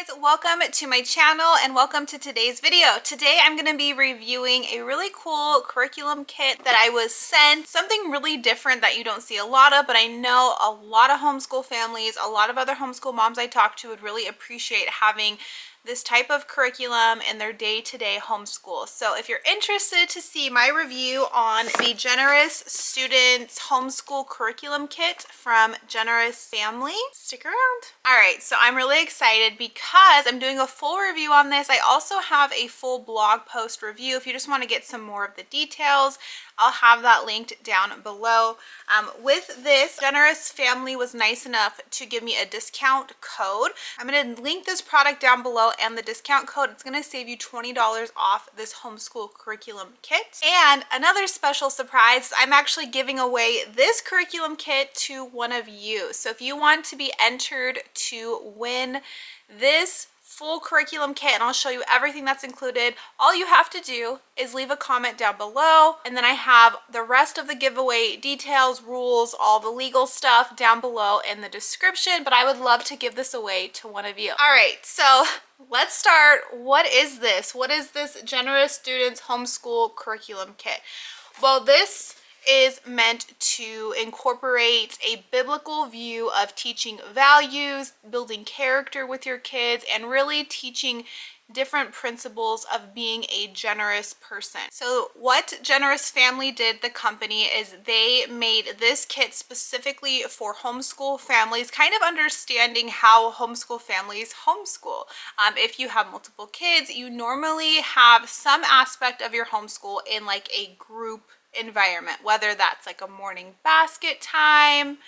Guys, welcome to my channel and welcome to today's video. Today I'm going to be reviewing a really cool curriculum kit that I was sent. Something really different that you don't see a lot of, but I know a lot of homeschool families, a lot of other homeschool moms I talk to would really appreciate having this type of curriculum in their day-to-day homeschool. So if you're interested to see my review on the Generous Students Homeschool Curriculum Kit from Generous Family, stick around. All right, so I'm really excited because I'm doing a full review on this. I also have a full blog post review. If you just want to get some more of the details, I'll have that linked down below. With this, Generous Family was nice enough to give me a discount code. I'm going to link this product down below and the discount code. It's going to save you $20 off this homeschool curriculum kit. And another special surprise, I'm actually giving away this curriculum kit to one of you. So if you want to be entered to win this full curriculum kit, and I'll show you everything that's included, all you have to do is leave a comment down below, and then I have the rest of the giveaway details, rules, all the legal stuff down below in the description, but I would love to give this away to one of you. All right, so let's start. What is this? What is this Generous Students Homeschool Curriculum Kit? Well, this is meant to incorporate a biblical view of teaching values, building character with your kids, and really teaching different principles of being a generous person. So what Generous Family did, the company, is they made this kit specifically for homeschool families, kind of understanding how homeschool families homeschool. If you have multiple kids, you normally have some aspect of your homeschool in like a group environment, whether that's like a morning basket time,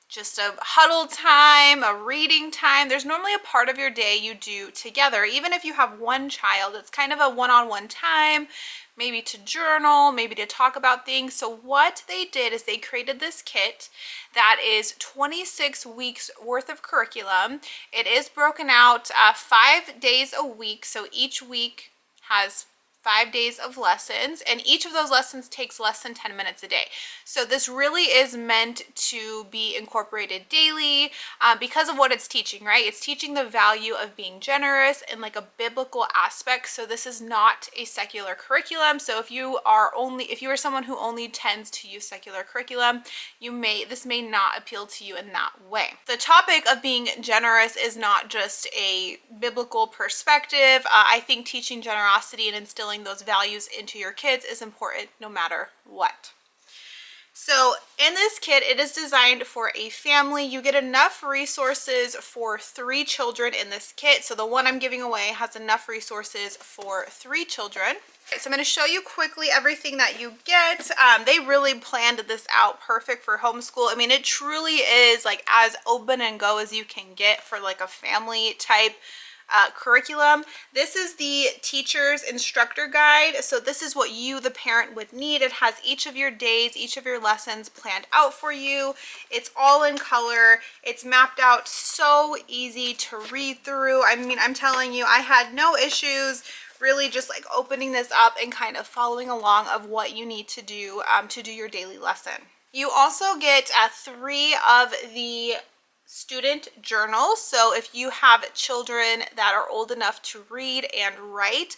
just a huddle time, a reading time. There's normally a part of your day you do together. Even if you have one child, it's kind of a one-on-one time, maybe to journal, maybe to talk about things. So what they did is they created this kit that is 26 weeks worth of curriculum. It is broken out 5 days a week, so each week has 5 days of lessons, and each of those lessons takes less than 10 minutes a day. So this really is meant to be incorporated daily because of what it's teaching, right? It's teaching the value of being generous in like a biblical aspect. So this is not a secular curriculum. So if you are someone who only tends to use secular curriculum, this may not appeal to you in that way. The topic of being generous is not just a biblical perspective. I think teaching generosity and instilling those values into your kids is important no matter what. So in this kit, it is designed for a family. You get enough resources for 3 children in this kit. So the one I'm giving away has enough resources for 3 children. Okay, so I'm going to show you quickly everything that you get. They really planned this out perfect for homeschool. I mean, it truly is like as open and go as you can get for like a family type curriculum. This is the teacher's instructor guide. So this is what you, the parent, would need. It has each of your days, each of your lessons planned out for you. It's all in color. It's mapped out so easy to read through. I mean, I'm telling you, I had no issues really just like opening this up and kind of following along of what you need to do your daily lesson. You also get 3 of the student journals. So if you have children that are old enough to read and write,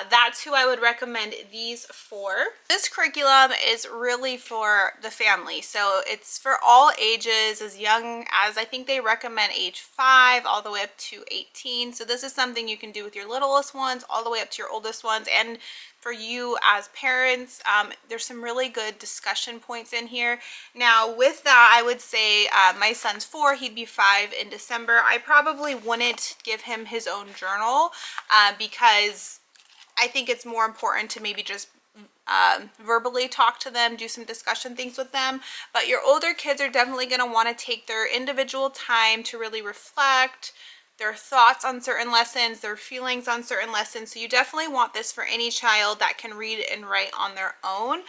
that's who I would recommend these for. This curriculum is really for the family. So it's for all ages, as young as, I think they recommend age 5 all the way up to 18. So this is something you can do with your littlest ones all the way up to your oldest ones. And for you as parents, there's some really good discussion points in here. Now with that, I would say my son's 4, he'd be 5 in December. I probably wouldn't give him his own journal because I think it's more important to maybe just verbally talk to them, do some discussion things with them. But your older kids are definitely going to want to take their individual time to really reflect their thoughts on certain lessons, their feelings on certain lessons. So you definitely want this for any child that can read and write on their own.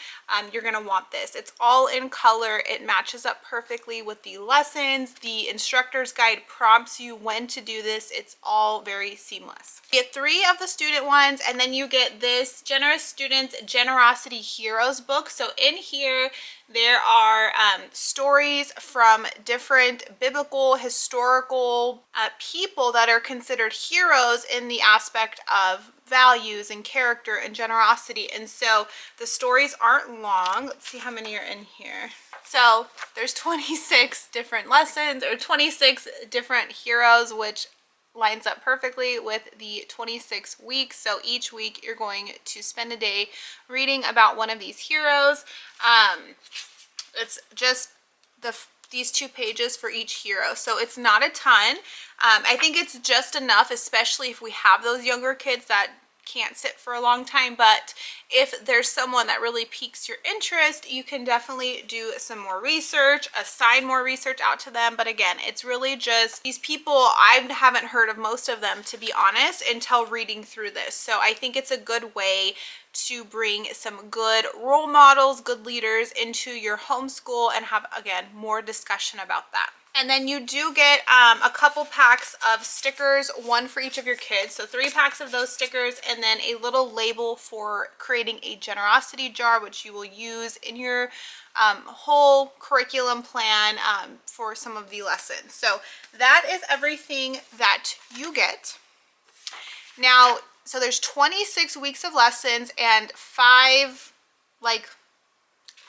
You're gonna want this. It's all in color. It matches up perfectly with the lessons. The instructor's guide prompts you when to do this. It's all very seamless. You get 3 of the student ones, and then you get this Generous Students Generosity Heroes book. So in here, there are stories from different biblical, historical people people that are considered heroes in the aspect of values and character and generosity. And so the stories aren't long. Let's see how many are in here. So there's 26 different lessons, or 26 different heroes, which lines up perfectly with the 26 weeks. So each week you're going to spend a day reading about one of these heroes. It's just these 2 pages for each hero, so it's not a ton. I think it's just enough, especially if we have those younger kids that can't sit for a long time. But if there's someone that really piques your interest, you can definitely do some more research, assign more research out to them. But again, it's really just these people, I haven't heard of most of them, to be honest, until reading through this. So I think it's a good way to bring some good role models, good leaders into your homeschool and have, again, more discussion about that. And then you do get a couple packs of stickers, one for each of your kids. So 3 packs of those stickers, and then a little label for creating a generosity jar, which you will use in your whole curriculum plan for some of the lessons. So that is everything that you get. Now, so there's 26 weeks of lessons and 5, like,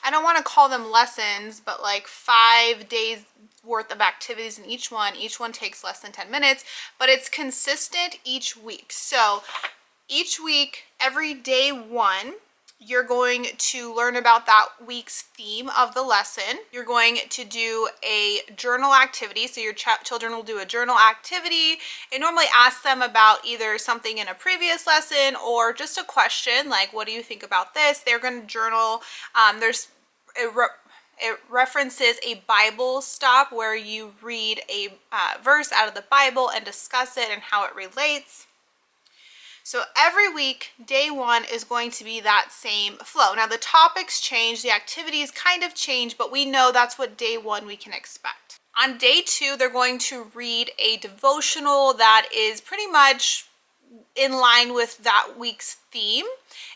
I don't want to call them lessons, but like 5 days worth of activities in each one. Each one takes less than 10 minutes, but it's consistent each week. So each week, every day 1, you're going to learn about that week's theme of the lesson. You're going to do a journal activity. So your children will do a journal activity and normally ask them about either something in a previous lesson or just a question like, what do you think about this? They're going to journal. It references a Bible stop where you read a verse out of the Bible and discuss it and how it relates. So every week, day 1 is going to be that same flow. Now the topics change, the activities kind of change, but we know that's what day 1 we can expect. On day 2, they're going to read a devotional that is pretty much in line with that week's theme.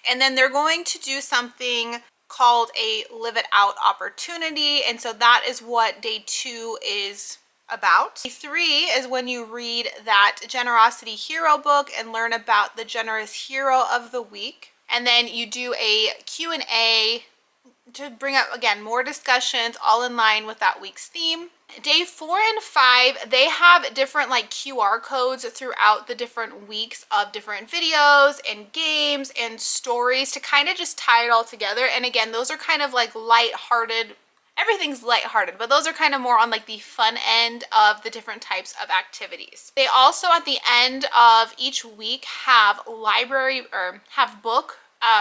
And then they're going to do something called a live it out opportunity. And so that is what day 2 is about. Day 3 is when you read that generosity hero book and learn about the generous hero of the week. And then you do a Q&A to bring up, again, more discussions all in line with that week's theme. Day 4 and 5, they have different like QR codes throughout the different weeks of different videos and games and stories to kind of just tie it all together. And again, those are kind of like light-hearted. Everything's lighthearted, but those are kind of more on like the fun end of the different types of activities. They also, at the end of each week, have book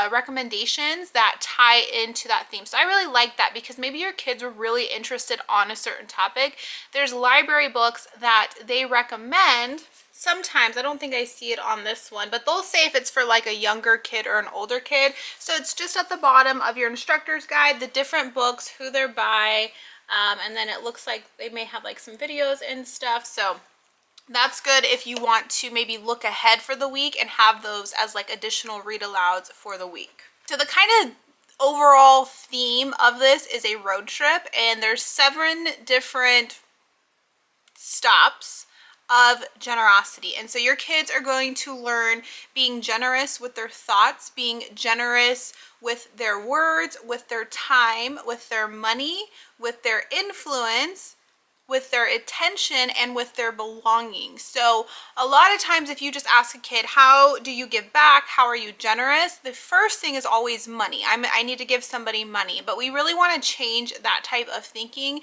recommendations that tie into that theme. So I really like that because maybe your kids were really interested on a certain topic. There's library books that they recommend. Sometimes, I don't think I see it on this one, but they'll say if it's for like a younger kid or an older kid. So it's just at the bottom of your instructor's guide, the different books, who they're by, and then it looks like they may have like some videos and stuff. So that's good if you want to maybe look ahead for the week and have those as like additional read alouds for the week. So the kind of overall theme of this is a road trip, and there's 7 different stops of generosity. And so your kids are going to learn being generous with their thoughts, being generous with their words, with their time, with their money, with their influence, with their attention, and with their belongings. So a lot of times if you just ask a kid, how do you give back? How are you generous? The first thing is always money. I need to give somebody money. But we really want to change that type of thinking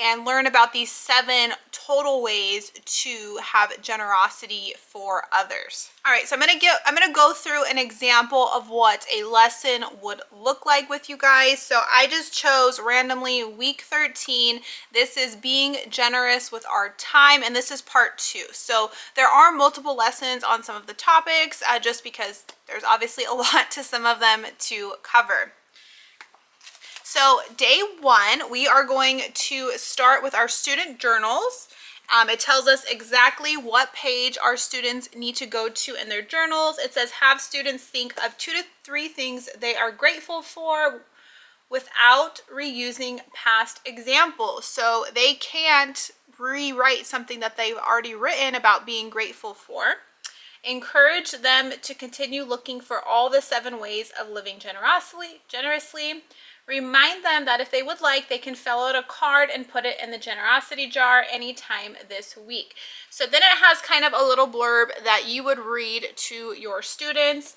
and learn about these 7 total ways to have generosity for others. All right, so I'm gonna go through an example of what a lesson would look like with you guys. So I just chose randomly week 13. This is being generous with our time, and this is part 2. So there are multiple lessons on some of the topics, just because there's obviously a lot to some of them to cover. So day 1, we are going to start with our student journals. It tells us exactly what page our students need to go to in their journals. It says have students think of 2 to 3 things they are grateful for without reusing past examples. So they can't rewrite something that they've already written about being grateful for. Encourage them to continue looking for all the 7 ways of living generously. Remind them that if they would like, they can fill out a card and put it in the generosity jar anytime this week. So then it has kind of a little blurb that you would read to your students.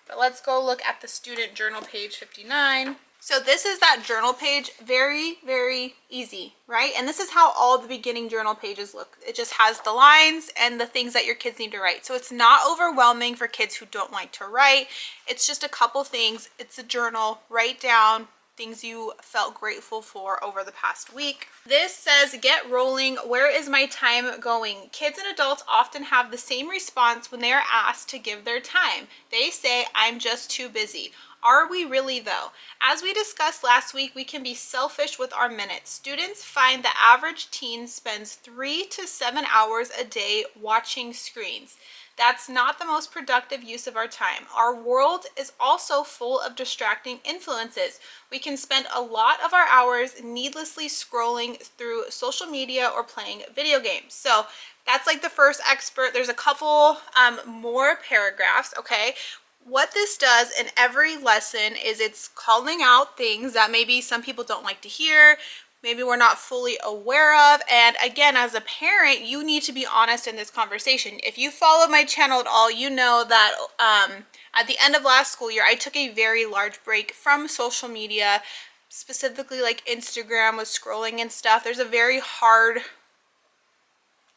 But let's go look at the student journal, page 59. So this is that journal page. Very, very easy, right? And this is how all the beginning journal pages look. It just has the lines and the things that your kids need to write. So it's not overwhelming for kids who don't like to write. It's just a couple things. It's a journal. Write down things you felt grateful for over the past week. This says, get rolling. Where is my time going? Kids and adults often have the same response when they are asked to give their time. They say, I'm just too busy. Are we really though? As we discussed last week, we can be selfish with our minutes. Students find the average teen spends 3 to 7 hours a day watching screens. That's not the most productive use of our time. Our world is also full of distracting influences. We can spend a lot of our hours needlessly scrolling through social media or playing video games. So that's like the first expert. There's a couple more paragraphs, okay? What this does in every lesson is it's calling out things that maybe some people don't like to hear, maybe we're not fully aware of. And again, as a parent, you need to be honest in this conversation. If you follow my channel at all, you know that at the end of last school year, I took a very large break from social media, specifically like Instagram with scrolling and stuff. There's a very hard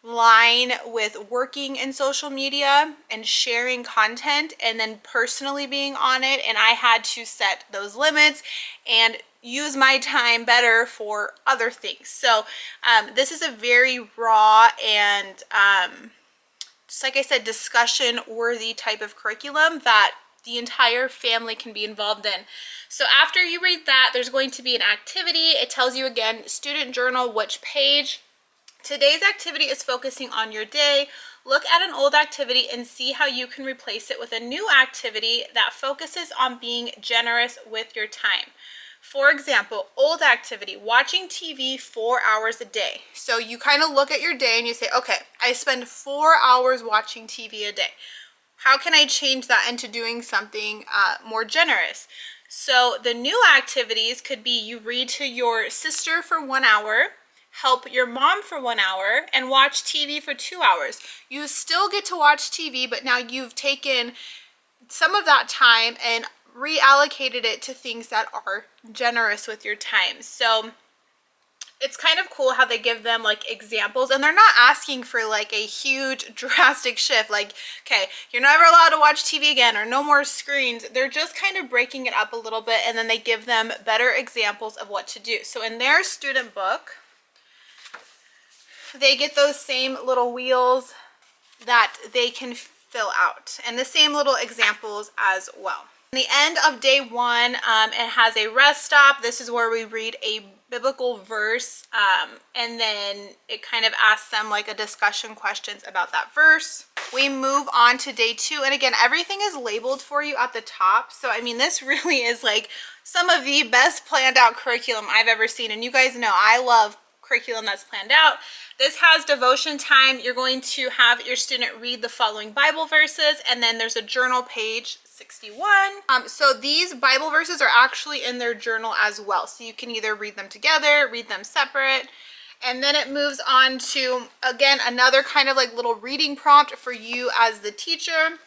line with working in social media and sharing content and then personally being on it, and I had to set those limits and use my time better for other things. So this is a very raw and just like I said, discussion worthy type of curriculum that the entire family can be involved in. So after you read that, there's going to be an activity. It tells you again, student journal, which page. Today's activity is focusing on your day. Look at an old activity and see how you can replace it with a new activity that focuses on being generous with your time. For example, old activity, watching TV 4 hours a day. So you kind of look at your day and you say, okay, I spend 4 hours watching TV a day. How can I change that into doing something more generous? So the new activities could be you read to your sister for 1 hour, help your mom for 1 hour, and watch TV for 2 hours. You still get to watch TV, but now you've taken some of that time and reallocated it to things that are generous with your time. So it's kind of cool how they give them like examples, and they're not asking for like a huge drastic shift like, okay, you're never allowed to watch TV again or no more screens. They're just kind of breaking it up a little bit, and then they give them better examples of what to do. So in their student book, they get those same little wheels that they can fill out and the same little examples as well. In the end of day 1, it has a rest stop. This is where we read a biblical verse, and then it kind of asks them like a discussion questions about that verse. We move on to day 2, and again, everything is labeled for you at the top. So I mean, this really is like some of the best planned out curriculum I've ever seen, and you guys know I love curriculum that's planned out. This has devotion time. You're going to have your student read the following Bible verses, and then there's a journal, page 61. So these Bible verses are actually in their journal as well. So you can either read them together, read them separate. And then it moves on to, again, another kind of like little reading prompt for you as the teacher.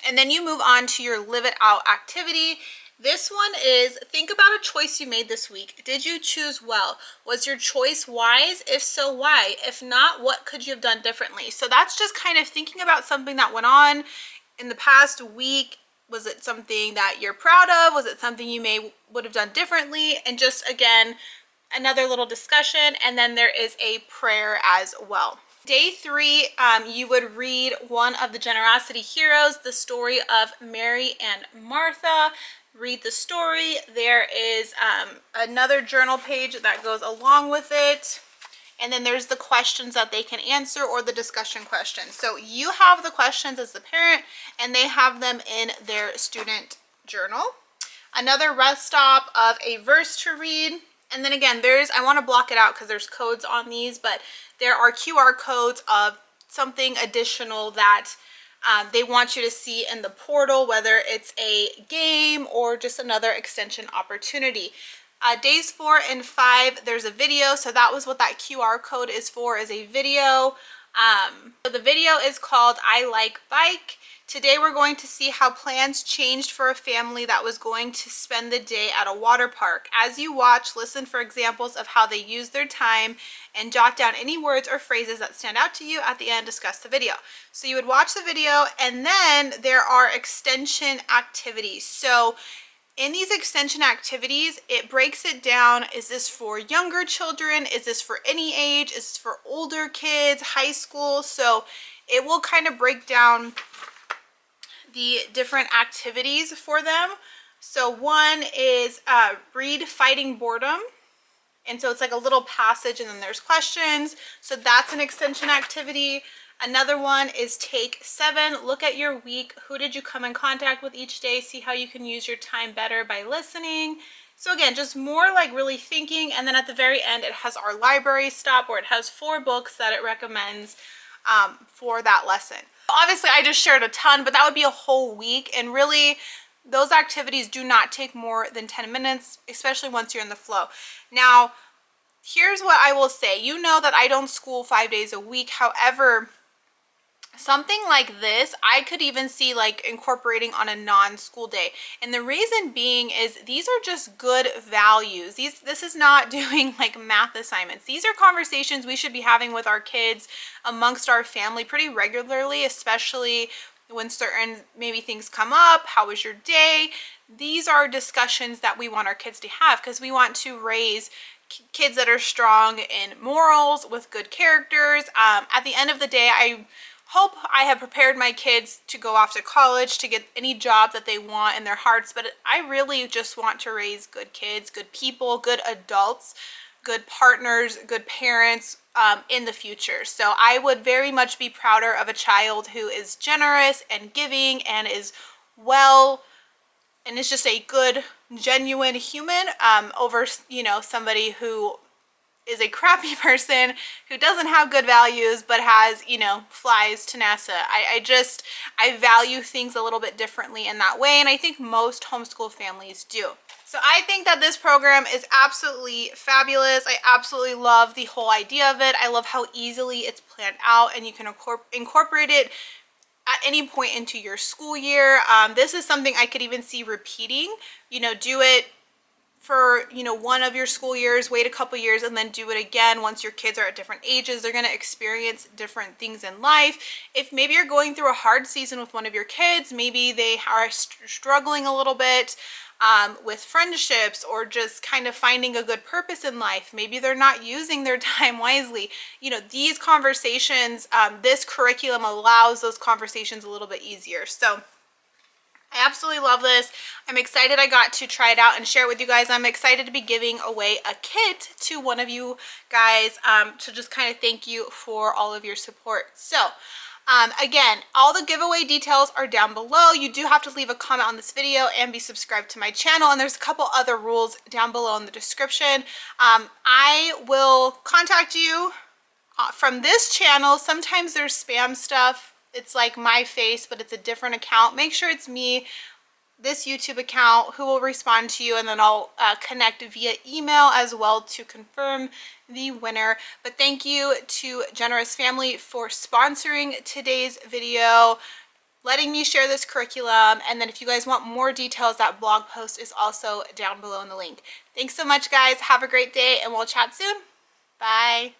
And then you move on to your live it out activity. This one is, think about a choice you made this week. Did you choose well? Was your choice wise? If so, why? If not, what could you have done differently? So that's just kind of thinking about something that went on in the past week. Was it something that you're proud of? Was it something you would have done differently? And just, again, another little discussion. And then there is a prayer as well. Day 3, you would read one of the generosity heroes, the story of Mary and Martha. Read the story. There is another journal page that goes along with it. And then there's the questions that they can answer, or the discussion questions. So you have the questions as the parent, and they have them in their student journal. another rest stop of a verse to read. And then again, I want to block it out because there's codes on these, but there are QR codes of something additional that they want you to see in the portal, whether it's a game or just another extension opportunity. Days 4 and 5, there's a video, so that was what that QR code is for, is a video. So the video is called I Like Bike. Today we're going to see how plans changed for a family that was going to spend the day at a water park. As you watch, listen for examples of how they use their time and jot down any words or phrases that stand out to you. At the end, discuss the video. So you would watch the video, and then there are extension activities. So in these extension activities, it breaks it down. Is this for younger children? Is this for any age? Is this for older kids, high school? So it will kind of break down the different activities for them. So one is read Fighting Boredom. And so it's like a little passage and then there's questions. So that's an extension activity. Another one is take 7, look at your week. Who did you come in contact with each day? See how you can use your time better by listening. So again, just more like really thinking. And then at the very end, it has our library stop where it has 4 books that it recommends for that lesson. Obviously, I just shared a ton, but that would be a whole week. And really, those activities do not take more than 10 minutes, especially once you're in the flow. Now, here's what I will say. You know that I don't school 5 days a week. However, something like this, I could even see like incorporating on a non-school day. And the reason being is these are just good values. This is not doing like math assignments. These are conversations we should be having with our kids amongst our family pretty regularly, especially when certain maybe things come up. How was your day? These are discussions that we want our kids to have because we want to raise kids that are strong in morals with good characters. At the end of the day, I hope I have prepared my kids to go off to college, to get any job that they want in their hearts, but I really just want to raise good kids, good people, good adults, good partners, good parents in the future. So I would very much be prouder of a child who is generous and giving and is well and is just a good, genuine human over, you know, somebody who is a crappy person who doesn't have good values but has, you know, flies to NASA. I value things a little bit differently in that way, and I think most homeschool families do. So I think that this program is absolutely fabulous. I absolutely love the whole idea of it. I love how easily it's planned out and you can incorporate it at any point into your school year. This is something I could even see repeating. You know, do it for, you know, one of your school years, wait a couple years, and then do it again once your kids are at different ages. They're going to experience different things in life. If maybe you're going through a hard season with one of your kids, maybe they are struggling a little bit with friendships or just kind of finding a good purpose in life. Maybe they're not using their time wisely. You know, these conversations, this curriculum allows those conversations a little bit easier. So I absolutely love this. I'm excited I got to try it out and share it with you guys. I'm excited to be giving away a kit to one of you guys to just kind of thank you for all of your support. So again, all the giveaway details are down below. You do have to leave a comment on this video and be subscribed to my channel. And there's a couple other rules down below in the description. I will contact you from this channel. Sometimes there's spam stuff. It's like my face, but it's a different account. Make sure it's me, this YouTube account, who will respond to you, and then I'll connect via email as well to confirm the winner. But thank you to Generous Family for sponsoring today's video, letting me share this curriculum. And then if you guys want more details, that blog post is also down below in the link. Thanks so much, guys. Have a great day, and we'll chat soon. Bye.